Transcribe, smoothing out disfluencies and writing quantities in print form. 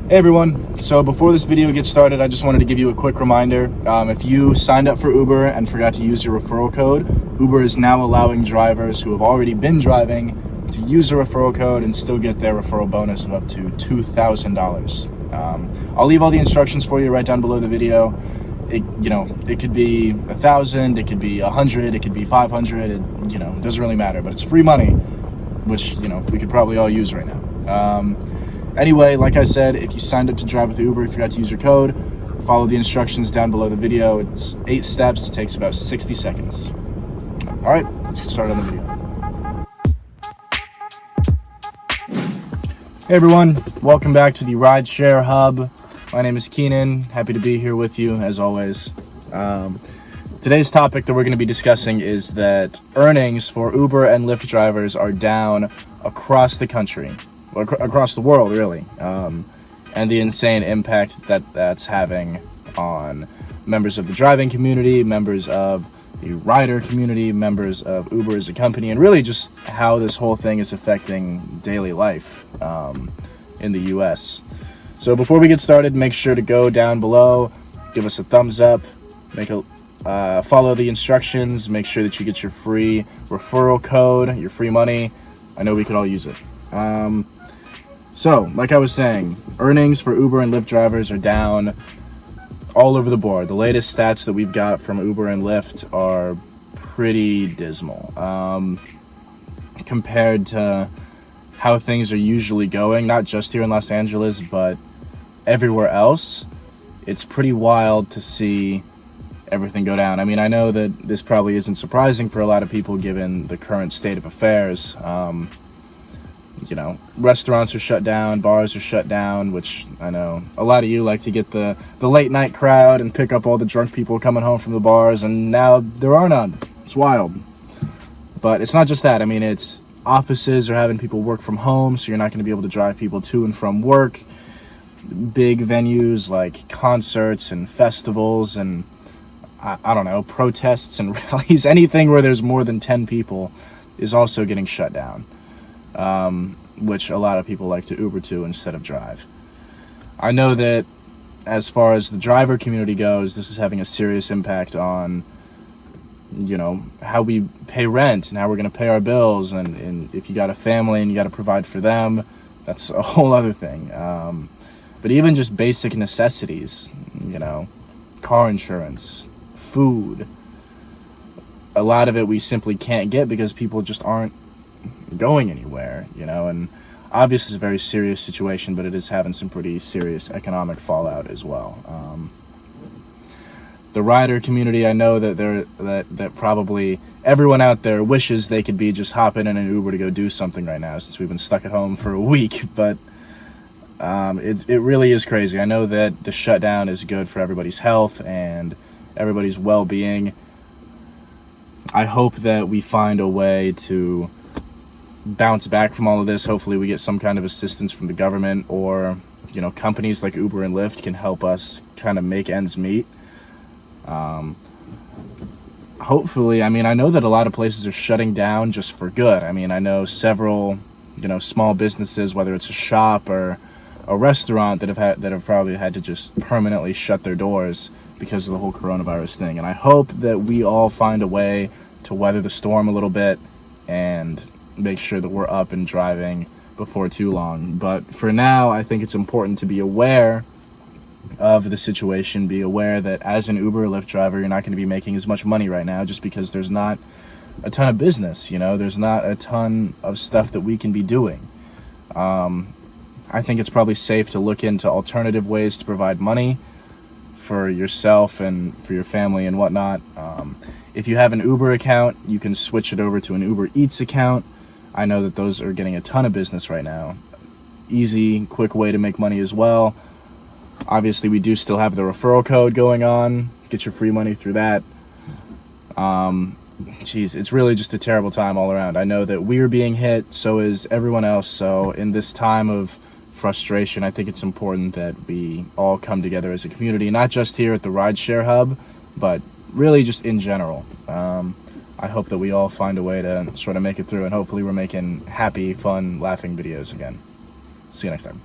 Hey everyone, so before this video gets started, I just wanted to give you a quick reminder. If you signed up for Uber and forgot to use your referral code, Uber is now allowing drivers who have already been driving to use a referral code and still get their referral bonus of up to $2,000. I'll leave all the instructions for you right down below the video. It could be 1,000, it could be 100, it could be 500, it doesn't really matter, but it's free money, which, we could probably all use right now. Anyway, like I said, if you signed up to drive with Uber, you forgot to use your code, follow the instructions down below the video. It's 8 steps, it takes about 60 seconds. All right, let's get started on the video. Hey everyone, welcome back to the Rideshare Hub. My name is Keenan, happy to be here with you as always. Today's topic that we're going to be discussing is that earnings for Uber and Lyft drivers are down across the country. Across the world, really, and the insane impact that's having on members of the driving community, members of the rider community, members of Uber as a company, and really just how this whole thing is affecting daily life in the US. So before we get started, make sure to go down below, give us a thumbs up, follow the instructions, make sure that you get your free referral code, your free money. I know we could all use it. So, like I was saying, earnings for Uber and Lyft drivers are down all over the board. The latest stats that we've got from Uber and Lyft are pretty dismal. Compared to how things are usually going, not just here in Los Angeles, but everywhere else, it's pretty wild to see everything go down. I mean, I know that this probably isn't surprising for a lot of people given the current state of affairs. Restaurants are shut down, bars are shut down, which I know a lot of you like to get the late night crowd and pick up all the drunk people coming home from the bars, and now there are none. It's wild. But it's not just that. I mean, it's offices are having people work from home, so you're not going to be able to drive people to and from work. Big venues like concerts and festivals and, I don't know, protests and rallies, anything where there's more than 10 people is also getting shut down. Which a lot of people like to Uber to instead of drive. I know that as far as the driver community goes, this is having a serious impact on, how we pay rent and how we're going to pay our bills. And if you got a family and you got to provide for them, that's a whole other thing. But even just basic necessities, car insurance, food, a lot of it we simply can't get because people just aren't going anywhere, and obviously it's a very serious situation, but it is having some pretty serious economic fallout as well. The rider community, I know that probably everyone out there wishes they could be just hopping in an Uber to go do something right now since we've been stuck at home for a week, but it really is crazy. I know that the shutdown is good for everybody's health and everybody's well-being. I hope that we find a way to bounce back from all of this. Hopefully we get some kind of assistance from the government, or companies like Uber and Lyft can help us kind of make ends meet. Hopefully, I mean, I know that a lot of places are shutting down just for good. I mean, I know several small businesses, whether it's a shop or a restaurant, that have probably had to just permanently shut their doors because of the whole coronavirus thing. And I hope that we all find a way to weather the storm a little bit and make sure that we're up and driving before too long. But for now, I think it's important to be aware of the situation, be aware that as an Uber or Lyft driver, you're not going to be making as much money right now just because there's not a ton of business, there's not a ton of stuff that we can be doing. I think it's probably safe to look into alternative ways to provide money for yourself and for your family and whatnot. If you have an Uber account, you can switch it over to an Uber Eats account. I know that those are getting a ton of business right now. Easy, quick way to make money as well. Obviously, we do still have the referral code going on. Get your free money through that. It's really just a terrible time all around. I know that we're being hit, so is everyone else. So in this time of frustration, I think it's important that we all come together as a community, not just here at the Rideshare Hub, but really just in general. I hope that we all find a way to sort of make it through, and hopefully we're making happy, fun, laughing videos again. See you next time.